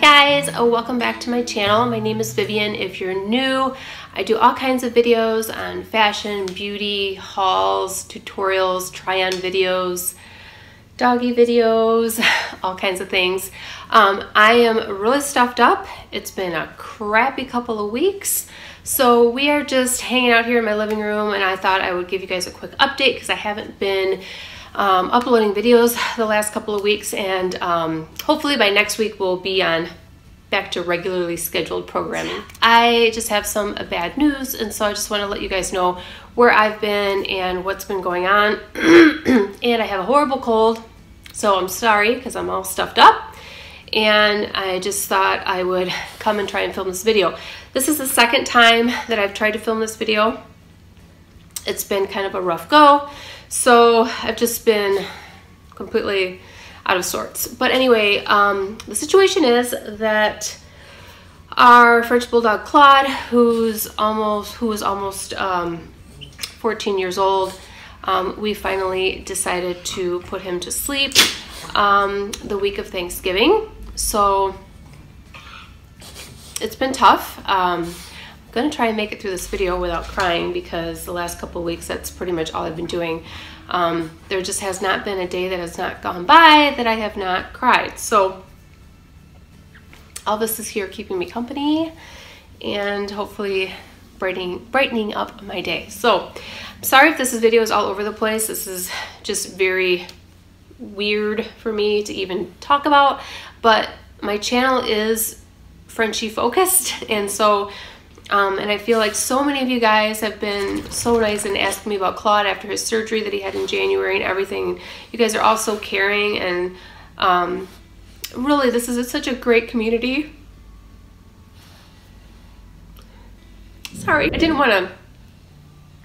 guys, welcome back to my channel. My name is Vivian. If you're new, I do all kinds of videos on fashion, beauty, hauls, tutorials, try-on videos, doggy videos, all kinds of things. I am really stuffed up. It's been a crappy couple of weeks. So we are just hanging out here in my living room, and I thought I would give you guys a quick update because I haven't been uploading videos the last couple of weeks, and hopefully by next week we'll be on back to regularly scheduled programming. I just have some bad news, and so I just want to let you guys know where I've been and what's been going on. And I have a horrible cold, so I'm sorry because I'm all stuffed up, and I just thought I would come and try and film this video. This is the second time that I've tried to film this video. It's been kind of a rough go. So I've just been completely out of sorts. But anyway, the situation is that our French Bulldog Claude, who was almost 14 years old, we finally decided to put him to sleep the week of Thanksgiving. So it's been tough. I'm gonna try and make it through this video without crying because the last couple of weeks that's pretty much all I've been doing. There just has not been a day that has not gone by that I have not cried. So all this is here keeping me company and hopefully brightening up my day. So I'm sorry if this video is all over the place. This is just very weird for me to even talk about, but my channel is Frenchie focused, and so and I feel like so many of you guys have been so nice and asking me about Claude after his surgery that he had in January and everything. You guys are all so caring, and really this is such a great community. Sorry, I didn't want to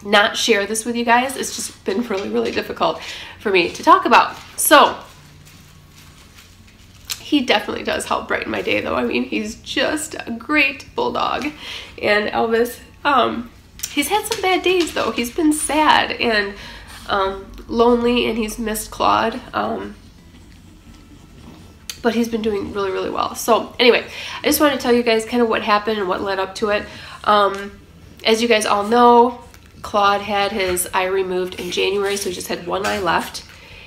not share this with you guys. It's just been really difficult for me to talk about. So he definitely does help brighten my day, though. I mean, he's just a great bulldog. And Elvis, he's had some bad days, though. He's been sad and lonely, and he's missed Claude. But he's been doing really well. So anyway, I just want to tell you guys kind of what happened and what led up to it. As you guys all know, Claude had his eye removed in January, so he just had one eye left.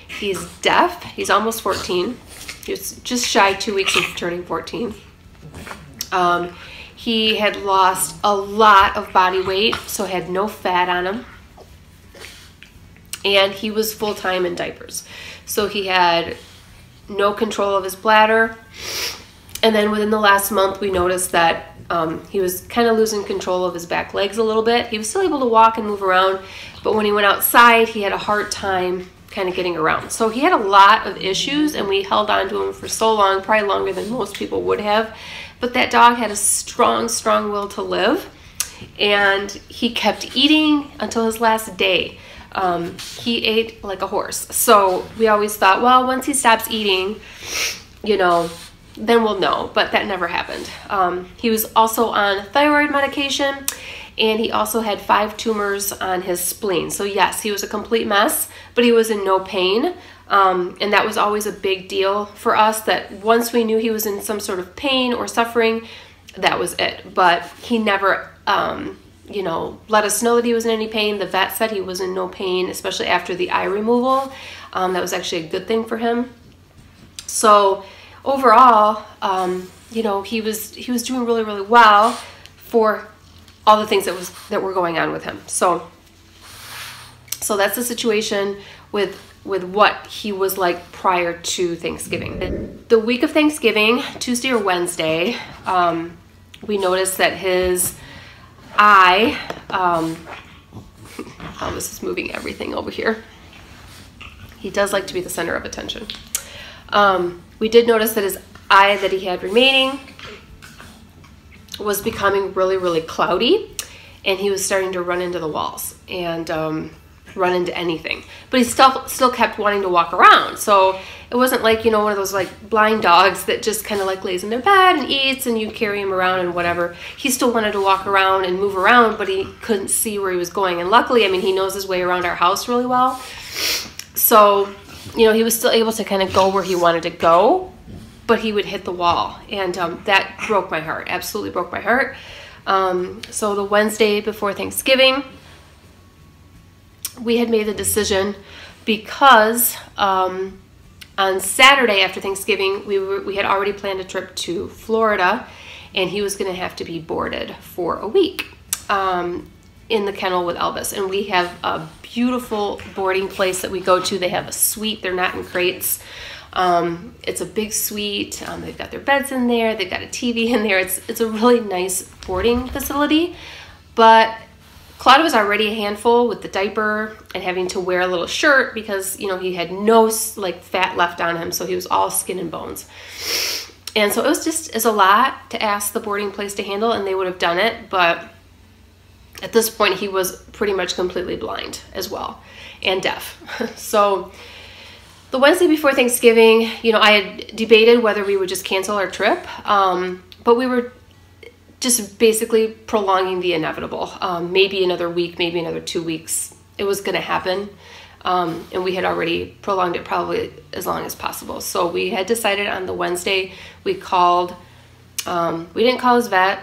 He's deaf. He's almost 14. He was just shy 2 weeks of turning 14. He had lost a lot of body weight, so had no fat on him. And he was full-time in diapers. So he had no control of his bladder. And then within the last month, we noticed that he was kind of losing control of his back legs a little bit. He was still able to walk and move around, but when he went outside, he had a hard time kind of getting around. So he had a lot of issues, and we held on to him for so long, probably longer than most people would have. But that dog had a strong will to live, and he kept eating until his last day. He ate like a horse. So we always thought, well, once he stops eating, you know, then we'll know, but that never happened. He was also on thyroid medication, and he also had 5 tumors on his spleen. So yes, he was a complete mess, but he was in no pain. And that was always a big deal for us, that once we knew he was in some sort of pain or suffering, that was it. But he never, you know, let us know that he was in any pain. The vet said he was in no pain, especially after the eye removal. That was actually a good thing for him. So overall, you know, he was doing really well for all the things that were going on with him. So that's the situation with what he was like prior to Thanksgiving. The week of Thanksgiving, Tuesday or Wednesday, we noticed that his eye, Elvis is moving everything over here. He does like to be the center of attention. We did notice that his eye that he had remaining was becoming really cloudy, and he was starting to run into the walls and run into anything. But he still kept wanting to walk around. So it wasn't like, you know, one of those like blind dogs that just kind of like lays in their bed and eats and you carry him around and whatever. He still wanted to walk around and move around, but he couldn't see where he was going. And luckily, I mean, he knows his way around our house really well. So, you know, he was still able to kind of go where he wanted to go. but he would hit the wall, and that broke my heart, absolutely broke my heart. So the Wednesday before Thanksgiving, we had made the decision because on Saturday after Thanksgiving, we had already planned a trip to Florida, and he was going to have to be boarded for a week in the kennel with Elvis. And we have a beautiful boarding place that we go to. They have a suite. They're not in crates. It's a big suite. They've got their beds in there. They've got a TV in there. It's a really nice boarding facility. But Claude was already a handful with the diaper and having to wear a little shirt because, you know, he had no like fat left on him. So he was all skin and bones. And so it's a lot to ask the boarding place to handle, and they would have done it. But at this point, he was pretty much completely blind as well and deaf. So the Wednesday before Thanksgiving, you know, I had debated whether we would just cancel our trip, but we were just basically prolonging the inevitable. Maybe another week, maybe another 2 weeks. It was going to happen, and we had already prolonged it probably as long as possible. So we had decided on the Wednesday, we called, we didn't call his vet,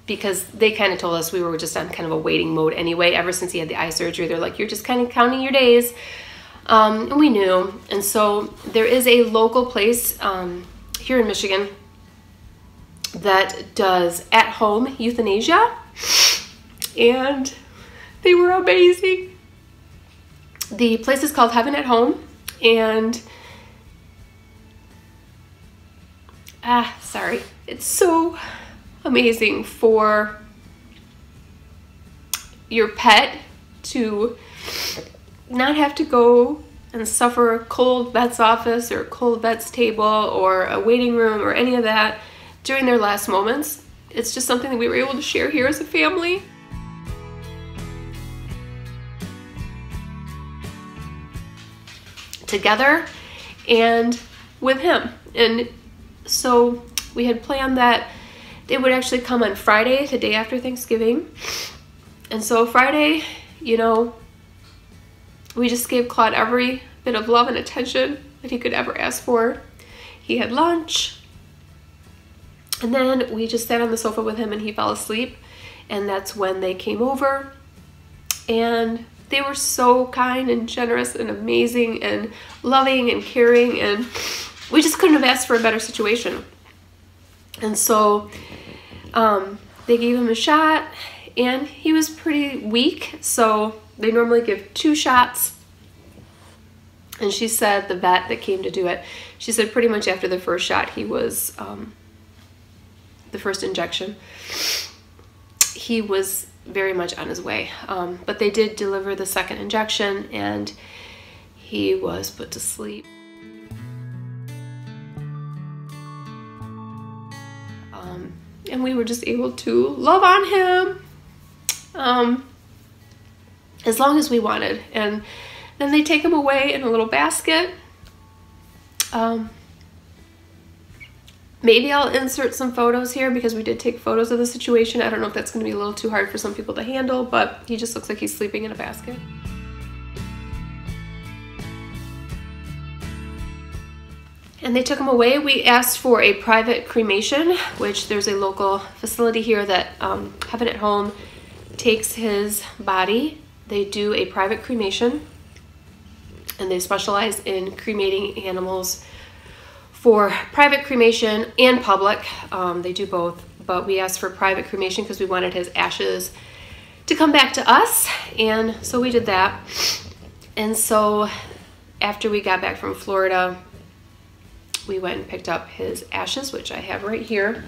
because they kind of told us we were just on kind of a waiting mode anyway. Ever since he had the eye surgery, they're like, you're just kind of counting your days. And we knew. And so there is a local place here in Michigan that does at-home euthanasia, and they were amazing. The place is called Heaven at Home, and it's so amazing for your pet to not have to go and suffer a cold vet's office or a cold vet's table or a waiting room or any of that during their last moments. It's just something that we were able to share here as a family. Together and with him. And so we had planned that they would actually come on Friday, the day after Thanksgiving. And so Friday, you know, we just gave Claude every bit of love and attention that he could ever ask for. He had lunch, and then we just sat on the sofa with him and he fell asleep. And that's when they came over, and they were so kind and generous and amazing and loving and caring, and we just couldn't have asked for a better situation. And so they gave him a shot, and he was pretty weak, so they normally give 2 shots. And she said, the vet that came to do it, she said pretty much after the first shot, he was, the first injection, he was very much on his way. But they did deliver the second injection, and he was put to sleep. And we were just able to love on him as long as we wanted. And then they take him away in a little basket. Maybe I'll insert some photos here because we did take photos of the situation. I don't know if that's going to be a little too hard for some people to handle, but he just looks like he's sleeping in a basket. And they took him away. We asked for a private cremation, which there's a local facility here that Heaven at Home takes his body. They do a private cremation, and they specialize in cremating animals for private cremation and public. They do both, but we asked for private cremation because we wanted his ashes to come back to us, and so we did that. And so after we got back from Florida, we went and picked up his ashes, which I have right here.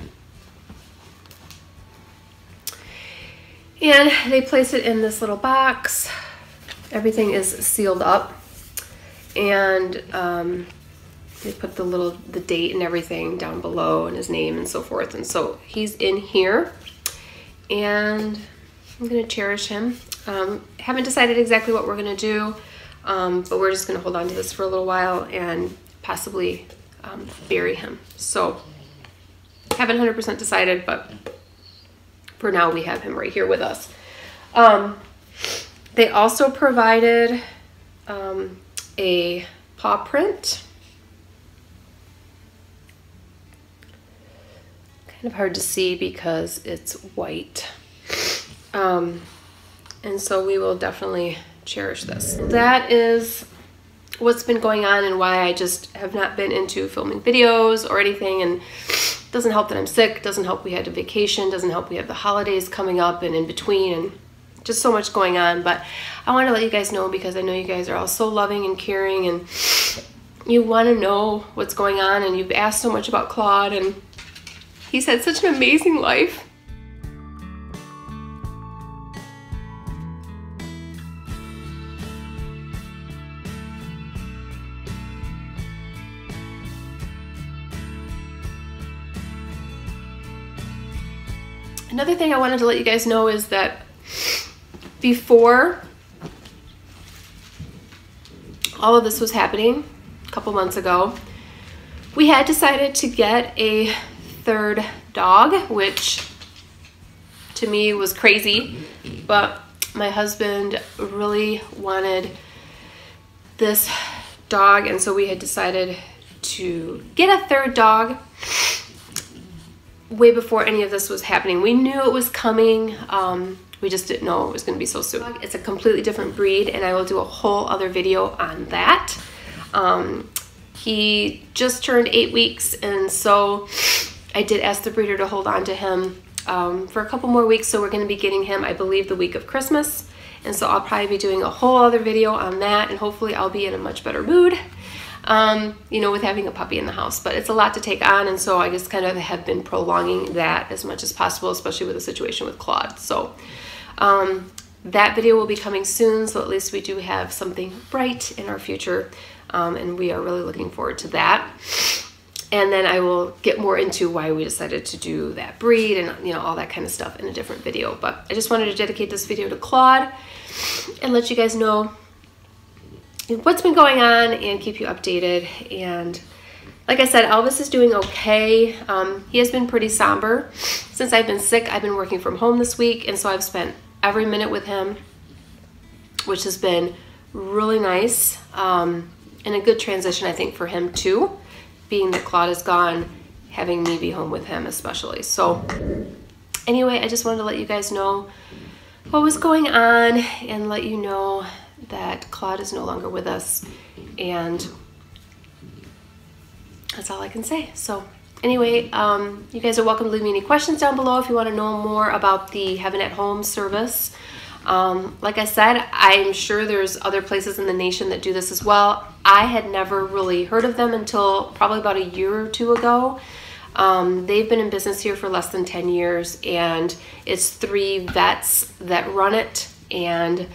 And they place it in this little box. Everything is sealed up. And they put the date and everything down below, and his name and so forth. And so he's in here, and I'm gonna cherish him. Haven't decided exactly what we're gonna do, but we're just gonna hold on to this for a little while and possibly bury him. So haven't 100% decided, but for now we have him right here with us. They also provided a paw print kind of hard to see because it's white. And so we will definitely cherish this. That is what's been going on and why I just have not been into filming videos or anything. And it doesn't help that I'm sick, doesn't help we had a vacation, doesn't help we have the holidays coming up and in between, and just so much going on. But I want to let you guys know because I know you guys are all so loving and caring and you want to know what's going on, and you've asked so much about Claude, and he's had such an amazing life. Another thing I wanted to let you guys know is that before all of this was happening a couple months ago, we had decided to get a third dog, which to me was crazy, but my husband really wanted this dog, and so we had decided to get a third dog way before any of this was happening. We knew it was coming, we just didn't know it was going to be so soon. It's a completely different breed, and I will do a whole other video on that. He just turned 8 weeks, and so I did ask the breeder to hold on to him for a couple more weeks, so we're going to be getting him, I believe, the week of Christmas, and so I'll probably be doing a whole other video on that, and hopefully I'll be in a much better mood, you know, with having a puppy in the house. But it's a lot to take on, and so I just kind of have been prolonging that as much as possible, especially with the situation with Claude. So that video will be coming soon, so at least we do have something bright in our future, and we are really looking forward to that. And then I will get more into why we decided to do that breed and, you know, all that kind of stuff in a different video. But I just wanted to dedicate this video to Claude and let you guys know what's been going on and keep you updated. And like I said, Elvis is doing okay. He has been pretty somber. Since I've been sick, I've been working from home this week, and so I've spent every minute with him, which has been really nice, and a good transition, I think, for him too, being that Claude is gone, having me be home with him especially. So anyway, I just wanted to let you guys know what was going on and let you know that Claude is no longer with us, and that's all I can say. So anyway, you guys are welcome to leave me any questions down below if you want to know more about the Heaven at Home service. Like I said, I'm sure there's other places in the nation that do this as well. I had never really heard of them until probably about a year or two ago. They've been in business here for less than 10 years, and it's 3 vets that run it, and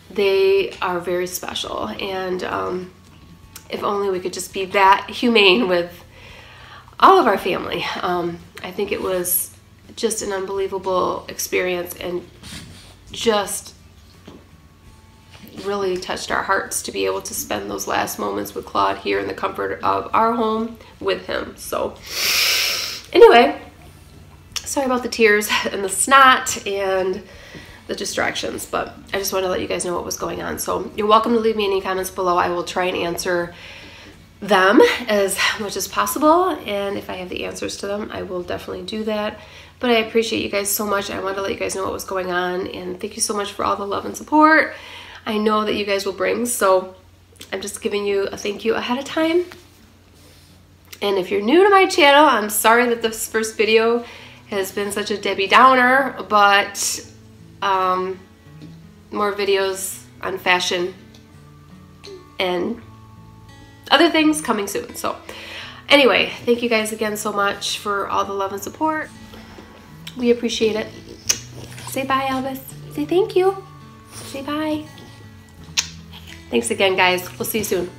they are very special. And if only we could just be that humane with all of our family. I think it was just an unbelievable experience, and just really touched our hearts to be able to spend those last moments with Claude here in the comfort of our home with him. So anyway, sorry about the tears and the snot and the distractions, but I just want to let you guys know what was going on. So you're welcome to leave me any comments below. I will try and answer them as much as possible, and if I have the answers to them, I will definitely do that. But I appreciate you guys so much. I wanted to let you guys know what was going on, and thank you so much for all the love and support I know that you guys will bring. So I'm just giving you a thank you ahead of time. And if you're new to my channel, I'm sorry that this first video has been such a Debbie Downer, but more videos on fashion and other things coming soon. So anyway, thank you guys again so much for all the love and support. We appreciate it. Say bye, Elvis. Say thank you. Say bye. Thanks again, guys. We'll see you soon.